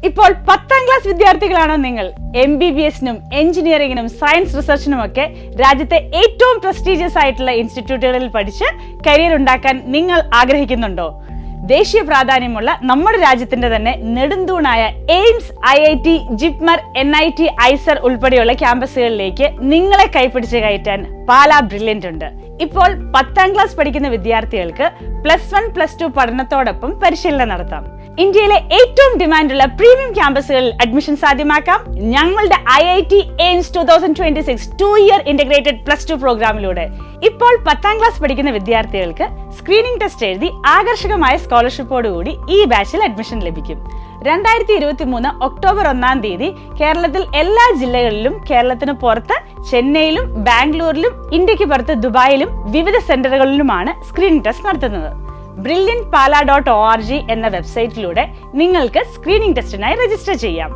ഇപ്പോൾ 10ാം ക്ലാസ് വിദ്യാർത്ഥികളാണോ നിങ്ങൾ? MBBS-നും എഞ്ചിനീയറിംഗിനും സയൻസ് റിസർച്ചിനും ഒക്കെ രാജ്യത്തെ ഏറ്റവും പ്രസ്റ്റീജിയസ് ആയിട്ടുള്ള ഇൻസ്റ്റിറ്റ്യൂട്ടുകളിൽ പഠിച്ച് കരിയർ ഉണ്ടാക്കാൻ നിങ്ങൾ ആഗ്രഹിക്കുന്നുണ്ടോ? ദേശീയ പ്രാധാന്യമുള്ള നമ്മുടെ രാജ്യത്തിന്റെ തന്നെ നെടുന്തൂണായ AIIMS, IIT, JIPMER, NIT, IISER ഉൾപ്പെടെയുള്ള ക്യാമ്പസുകളിലേക്ക് നിങ്ങളെ കൈപിടിച്ച് കയറ്റാൻ പാലാ ബ്രില്യന്റ് ഉണ്ട്. ഇപ്പോൾ 10ാം ക്ലാസ് പഠിക്കുന്ന വിദ്യാർത്ഥികൾക്ക് +1, +2 പഠനത്തോടൊപ്പം പരിശീലനം നടത്താം. ഇന്ത്യയിലെ ഏറ്റവും ഡിമാൻഡുള്ള പ്രീമിയം ക്യാമ്പസുകളിൽ അഡ്മിഷൻ സാധ്യമാക്കാം ഞങ്ങളുടെ IIT എയിംസ് 2026 2-year ഇന്റഗ്രേറ്റഡ് +2 പ്രോഗ്രാമിലൂടെ. ഇപ്പോൾ 10ാം ക്ലാസ് പഠിക്കുന്ന വിദ്യാർത്ഥികൾക്ക് സ്ക്രീനിംഗ് ടെസ്റ്റ് എഴുതി ആകർഷകമായ സ്കോളർഷിപ്പോടുകൂടി ഈ ബാച്ചിൽ അഡ്മിഷൻ ലഭിക്കും. 2023 ഒക്ടോബർ 1-ാം തീയതി കേരളത്തിൽ എല്ലാ ജില്ലകളിലും, കേരളത്തിന് പുറത്ത് ചെന്നൈയിലും ബാംഗ്ലൂരിലും, ഇന്ത്യക്ക് പുറത്ത് ദുബായിലും വിവിധ സെന്ററുകളിലുമാണ് സ്ക്രീനിംഗ് ടെസ്റ്റ് നടത്തുന്നത്. brilliantpala.org എന്ന വെബ്സൈറ്റിലൂടെ നിങ്ങൾക്ക് സ്ക്രീനിംഗ് ടെസ്റ്റിനായി രജിസ്റ്റർ ചെയ്യാം.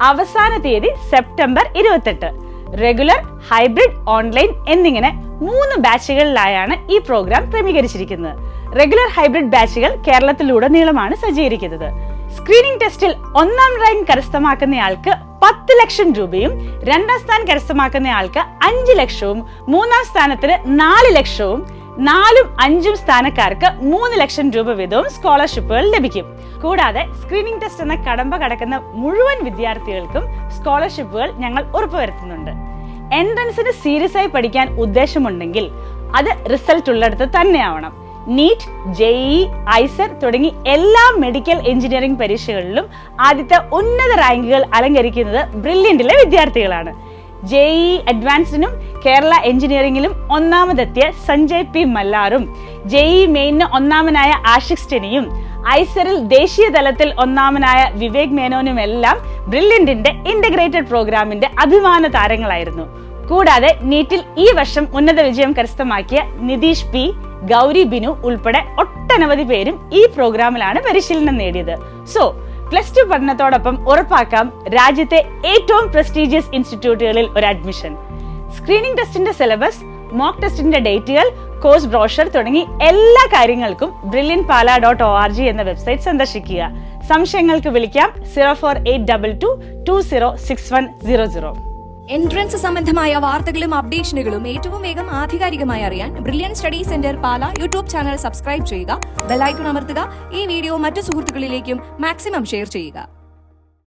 അവസാന തീയതി സെപ്റ്റംബർ 28. റെഗുലർ, ഹൈബ്രിഡ്, ഓൺലൈൻ എന്നിങ്ങനെ 3 ബാച്ചുകളിലായാണ് ഈ പ്രോഗ്രാം ക്രമീകരിച്ചിരിക്കുന്നത്. റെഗുലർ, ഹൈബ്രിഡ് ബാച്ചുകൾ കേരളത്തിലുടനീളമാണ് സജ്ജീകരിക്കുന്നത്. സ്ക്രീനിംഗ് ടെസ്റ്റിൽ 1ാം റാങ്ക് കരസ്ഥമാക്കുന്നയാൾക്ക് 10 ലക്ഷം രൂപയും, 2ാം സ്ഥാനം കരസ്ഥമാക്കുന്നയാൾക്ക് 5 ലക്ഷവും, 3ാം സ്ഥാനത്തിന് 4 ലക്ഷവും, 4ഉം 5ഉം സ്ഥാനക്കാർക്ക് 3 ലക്ഷം രൂപ വീതവും സ്കോളർഷിപ്പുകൾ ലഭിക്കും. കൂടാതെ സ്ക്രീനിംഗ് ടെസ്റ്റ് എന്ന കടമ്പ കടക്കുന്ന മുഴുവൻ വിദ്യാർത്ഥികൾക്കും സ്കോളർഷിപ്പുകൾ ഞങ്ങൾ ഉറപ്പുവരുത്തുന്നുണ്ട്. എൻട്രൻസിന് സീരിയസ് ആയി പഠിക്കാൻ ഉദ്ദേശമുണ്ടെങ്കിൽ അത് റിസൾട്ട് ഉള്ളിടത്ത് തന്നെയാവണം. നീറ്റ്, JEE, ഐസർ തുടങ്ങി എല്ലാ മെഡിക്കൽ എഞ്ചിനീയറിംഗ് പരീക്ഷകളിലും ആദ്യത്തെ ഉന്നത റാങ്കുകൾ അലങ്കരിക്കുന്നത് ബ്രില്യന്റിലെ വിദ്യാർത്ഥികളാണ്. JEE അഡ്വാൻസ്ഡിനും Kerala എഞ്ചിനീയറിംഗിലും ഒന്നാമതെത്തിയ Sanjay P. മല്ലാറും, JEE മെയിനിന് ഒന്നാമനായ Ashiq ടെനിയും, ഐസറിൽ ദേശീയ തലത്തിൽ ഒന്നാമനായ വിവേക് മേനോനുമെല്ലാം ബ്രില്യന്റിന്റെ ഇന്റഗ്രേറ്റഡ് പ്രോഗ്രാമിന്റെ അഭിമാന താരങ്ങളായിരുന്നു. കൂടാതെ നീറ്റിൽ ഈ വർഷം ഉന്നത വിജയം കരസ്ഥമാക്കിയ നിതീഷ് P, ഗൗരി ബിനു ഉൾപ്പെടെ ഒട്ടനവധി പേരും ഈ പ്രോഗ്രാമിലാണ് പരിശീലനം നേടിയത്. സോ +2 പഠനത്തോടൊപ്പം ഉറപ്പാക്കാം രാജ്യത്തെ ഏറ്റവും പ്രസ്റ്റീജിയസ് ഇൻസ്റ്റിറ്റ്യൂട്ടുകളിൽ ഒരു അഡ്മിഷൻ. സ്ക്രീനിംഗ് ടെസ്റ്റിന്റെ സിലബസ്, മോക്ക് ടെസ്റ്റിന്റെ ഡേറ്റുകൾ, കോഴ്സ് ബ്രോഷർ തുടങ്ങി എല്ലാ കാര്യങ്ങൾക്കും brilliantpala.org എന്ന വെബ്സൈറ്റ് സന്ദർശിക്കുക. സംശയങ്ങൾക്ക് വിളിക്കാം 04822206100. എൻട്രൻസ് സംബന്ധമായ വാർത്തകളും അപ്ഡേഷനുകളും ഏറ്റവും വേഗം ആധികാരികമായി അറിയാൻ ബ്രില്യന്റ് സ്റ്റഡി സെന്റർ പാല യൂട്യൂബ് ചാനൽ സബ്സ്ക്രൈബ് ചെയ്യുക, ബെൽ ഐക്കൺ അമർത്തുക. ഈ വീഡിയോ മറ്റു സുഹൃത്തുക്കളിലേക്കും മാക്സിമം ഷെയർ ചെയ്യുക.